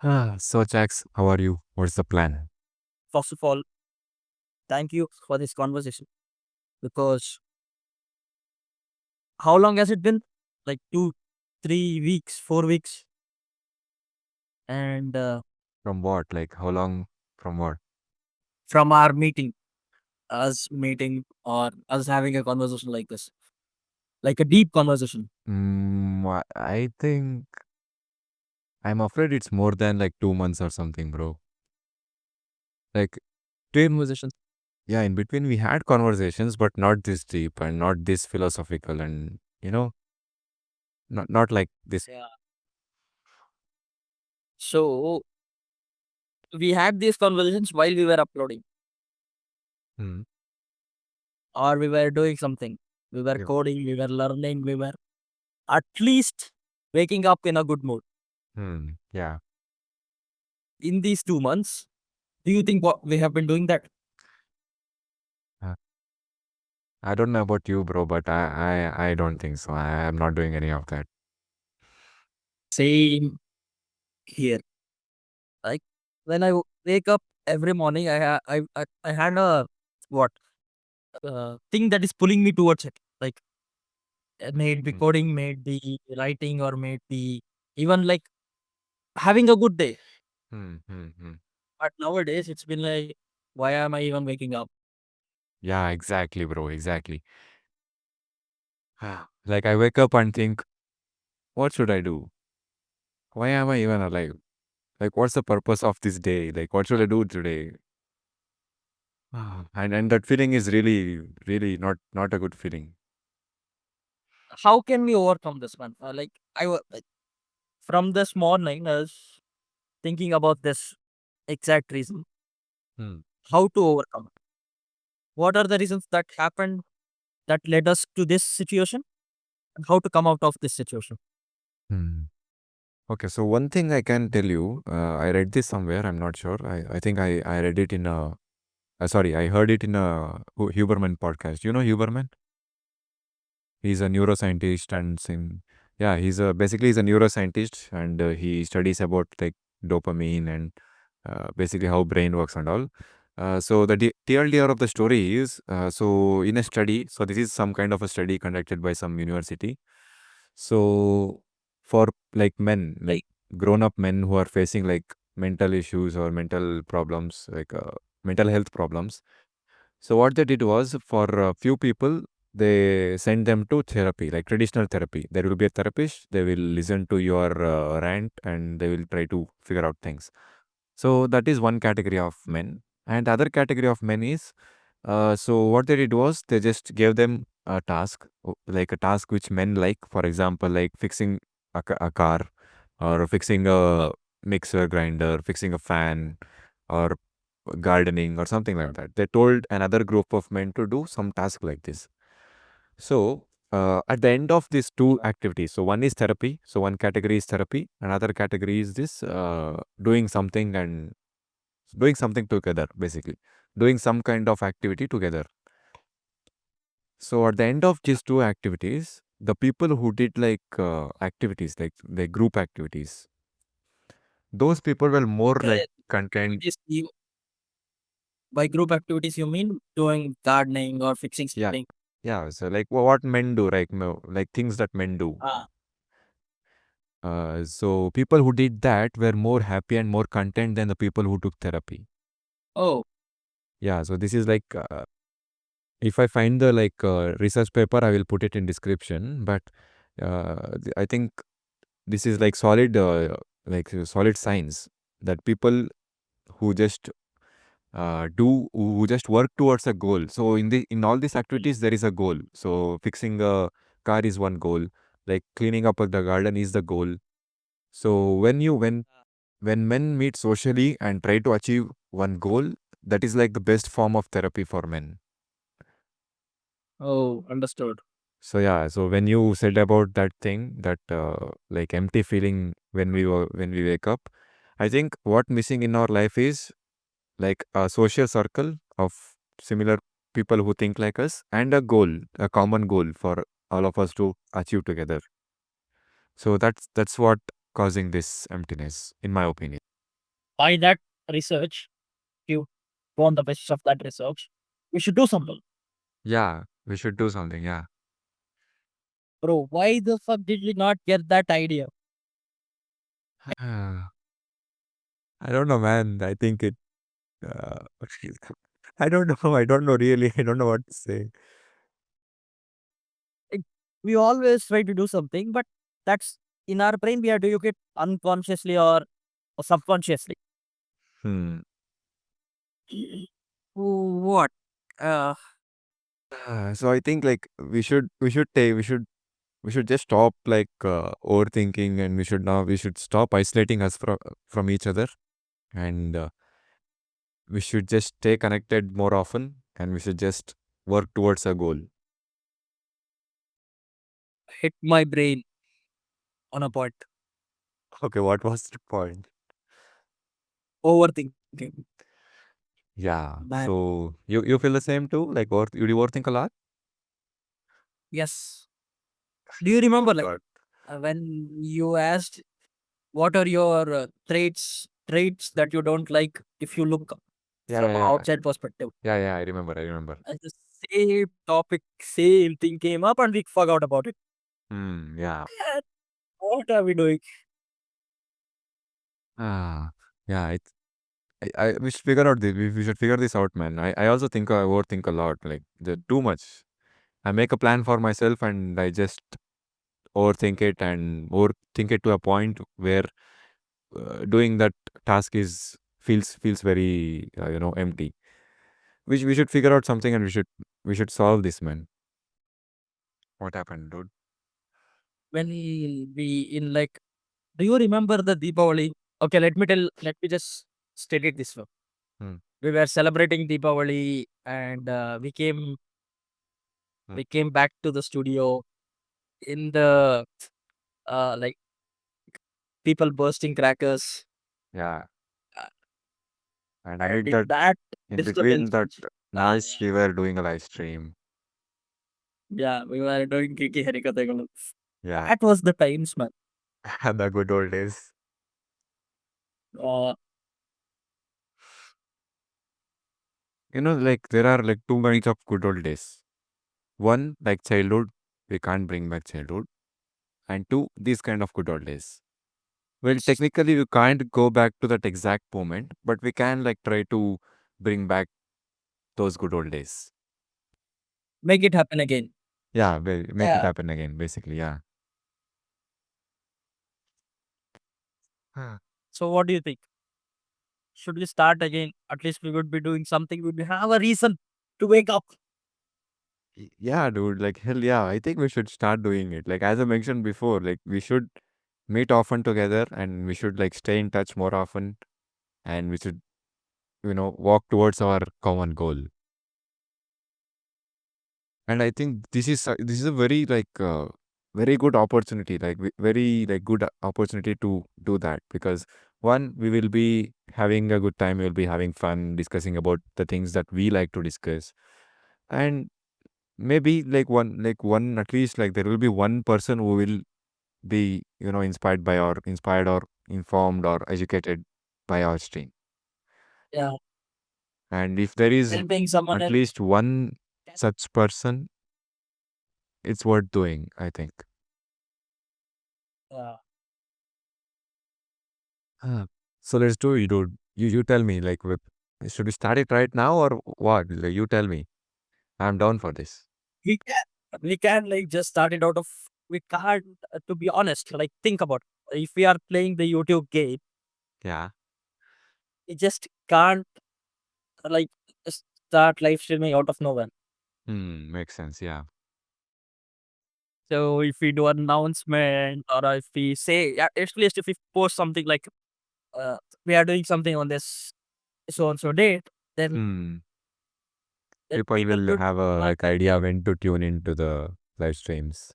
So, Jax, how are you? What's the plan? First of all, thank you for this conversation because how long has it been? Like 2, 3 weeks, 4 weeks, and From what? Like, how long? From what? from our meeting, us meeting or us having a conversation like this, like a deep conversation. I think I'm afraid it's more than like 2 months or something, bro. Like, Deep conversation. yeah, in between we had conversations, but not this deep and not this philosophical and, not like this. Yeah. So we had these conversations while we were uploading, Hmm. or we were doing something. We were Yeah. coding, we were learning, we were at least waking up in a good mood. Yeah. In these 2 months, do you think what we have been doing that? Uh, I don't know about you, bro, but I don't think so. I am not doing any of that. Same here. Like when I wake up every morning, I had a what thing that is pulling me towards it. Like may it be Hmm. coding, may it be writing, or may it be even like having a good day. Hmm. Hmm. Hmm. But nowadays, it's been like, why am I even waking up? Yeah, exactly, bro. Exactly. Like, I wake up and think, what should I do? Why am I even alive? Like, what's the purpose of this day? Like, what should I do today? And that feeling is really, really not a good feeling. How can we overcome this, man? Like from this morning, I was thinking about this exact reason. Hmm. How to overcome it? What are the reasons that happened that led us to this situation? And how to come out of this situation? Hmm. Okay, so one thing I can tell you, I read this somewhere. I'm not sure. I think I read it in a. Sorry, I heard it in a Huberman podcast. You know Huberman? He's a neuroscientist and yeah, he's a neuroscientist and he studies about like dopamine and basically how brain works and all. So the TLDR of the story is so in a study. So this is some kind of a study conducted by some university. So for like men, like Like, grown up men who are facing like mental issues or mental problems, like mental health problems, so what they did was for a few people, they send them to therapy, like traditional therapy. There will be a therapist. They will listen to your rant and they will try to figure out things. So that is one category of men. And the other category of men is, so what they did was they just gave them a task, like a task which men like, for example, like fixing a car or fixing a mixer grinder, fixing a fan, or gardening or something like that. They told another group of men to do some task like this. So, at the end of these two activities, so one is therapy, so one category is therapy, another category is this doing something and doing something together, basically, doing some kind of activity together. So, at the end of these two activities, the people who did like activities, like the group activities, those people were more like content. activities by group activities, you mean doing gardening or fixing Yeah, something? yeah. So, like what men do, like like things that men do. Ah, So people who did that were more happy and more content than the people who took therapy. oh, Yeah, so this is like if I find the like research paper, I will put it in description. But I think this is like solid, solid science that people who just who just work towards a goal. So in all these activities, there is a goal. So fixing a car is one goal. Like cleaning up the garden is the goal. So when men meet socially and try to achieve one goal, that is like the best form of therapy for men. oh, understood. So yeah, so when you said about that thing, that like empty feeling when we wake up, I think what missing in our life is like a social circle of similar people who think like us and a goal, a common goal for all of us to achieve together. So that's what causing this emptiness, in my opinion. by that research, if you go on the basis of that research, we should do something. Yeah, we should do something. Yeah. Bro, why the fuck did we not get that idea? I don't know, man. I think it. Uh, I don't know. I don't know really. I don't know what to say. Like, we always try to do something, but that's in our brain, we are doing it unconsciously or subconsciously. Hmm. What? Uh, So I think like we should just stop like overthinking, and we should stop isolating us from each other, and we should just stay connected more often, and we should just work towards a goal. hit my brain on a point. Okay, what was the point? Overthinking. Yeah. Man. So you feel the same too? Like, or you overthink a lot? Yes. Do you remember, like, God. when you asked what are your traits that you don't like if you look Yeah, from yeah, yeah. outside perspective? Yeah, yeah. I remember. I remember. And the same topic, same thing came up, and we forgot about it. Hmm. Yeah. Man, what are we doing? Ah. Yeah. We should figure out this. We should figure this out, man. I also think I overthink a lot. Like the too much. I make a plan for myself and I just overthink it to a point where doing that task is feels very empty. We should figure out something, and we should solve this, man. What happened, dude? When we in like, do you remember the Deepavali? Okay, let me just state it this way. Hmm. We were celebrating Deepavali, and Hmm. we came back to the studio in the like people bursting crackers. Yeah, Uh, and and amid in that, that in between disturbance, that noise, we were doing a live stream. yeah, we were doing Kiki Harikathagal. Yeah, That was the times, man. the good old days. Uh, Like there are like two kinds of good old days. One, like childhood, we can't bring back childhood, and two, these kind of good old days. Well, yes. technically, we can't go back to that exact moment, but we can like try to bring back those good old days. Make it happen again. Yeah, make it Yeah. happen again, basically. Yeah. Huh. So what do you think? Should we start again? At least we would be doing something. We would have a reason to wake up. Yeah, dude. Like hell, yeah. I think we should start doing it. Like as I mentioned before, like we should meet often together, and we should like stay in touch more often, and we should walk towards our common goal. And I think this is a very very good opportunity, like very like good opportunity to do that, because one, we will be having a good time, we will be having fun discussing about the things that we like to discuss, and maybe like one at least, like there will be one person who will be inspired or informed or educated by our stream. Yeah. And if there is Helping someone at else. least one such person, it's worth doing, I think. Yeah. Ah, so let's do it, dude. You tell me, like, should we start it right now or what? Like, you tell me. I'm down for this. We can, we can like just start it out of, we can't, to be honest, like think about it. If we are playing the YouTube game, Yeah. we just can't like just start live streaming out of nowhere. Makes sense. Yeah. So if we do an announcement or if we say, yeah, at least if we post something like uh, we are doing something on this so and so date, then Hmm. then People people will could have a uh, like idea when to tune into the live streams.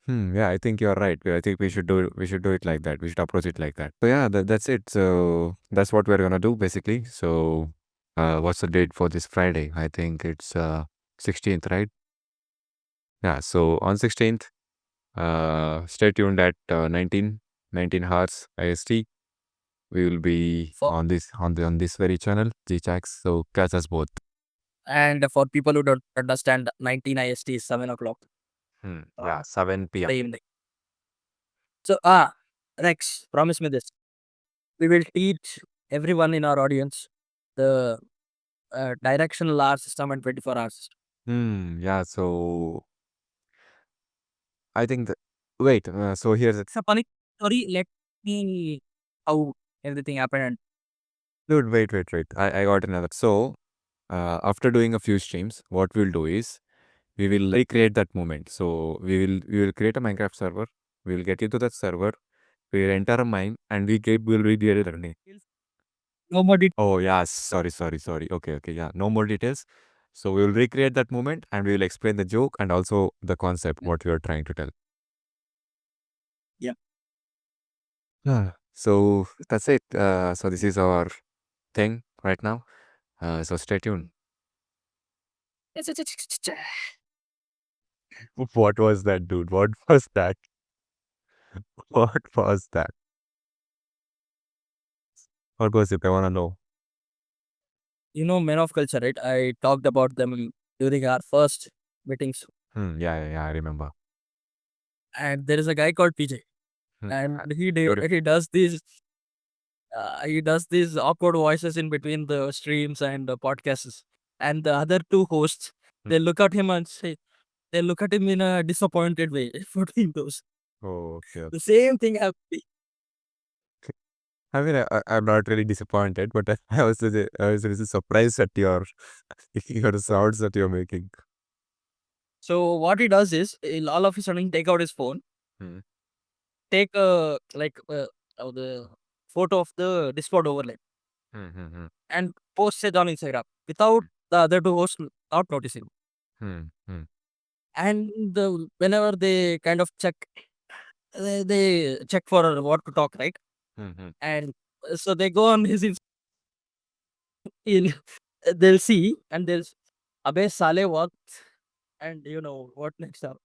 Yeah, I think you're right. I think we should do it like that. We should approach it like that. So yeah, that's it. So that's what we're gonna do basically. So what's the date for this Friday? I think it's 16th, right? Yeah. So on 16th, stay tuned at 19 hours IST. We will be For on this very channel, chax. So catch us both. and for people who don't understand, 19 IST is 7 o'clock Yeah, 7 the p.m. evening. So Rex, promise me this: we will teach everyone in our audience the directional hour system and 24-hour system. Yeah. So I think that. Wait. So here's it. It's a funny story. Let me how everything happened. Dude, wait. I got another. So after doing a few streams, what we'll do is we will recreate that moment. So we will create a Minecraft server. We will get into that server. We will enter a mine and will recreate it again. No more details. Oh yeah, sorry. Okay, yeah. No more details. So we will recreate that moment and we will explain the joke and also the concept what we are trying to tell. Yeah. So that's it. So this is our thing right now. So stay tuned. What was that, dude? What was that? What was that? What was it? I wanna know. You know, men of culture, right? I talked about them during our first meetings. Yeah. I remember. And there is a guy called PJ, and he does these awkward voices in between the streams and the podcasts. And the other two hosts, Hmm. they look at him and say, they look at him in a disappointed way for doing those. Oh, okay. The same thing happened. I mean, I'm not really disappointed, but I was really surprised at your your sounds that you're making. So what he does is, he'll all of a sudden take out his phone, Hmm. take the photo of the Discord overlay, Hmm. and post it on Instagram without the other two hosts not noticing. Hmm. And whenever they kind of check, they check for what to talk, right? Hmm. And so they go on his they'll see and they'll Abe Sale what, and you know what next up.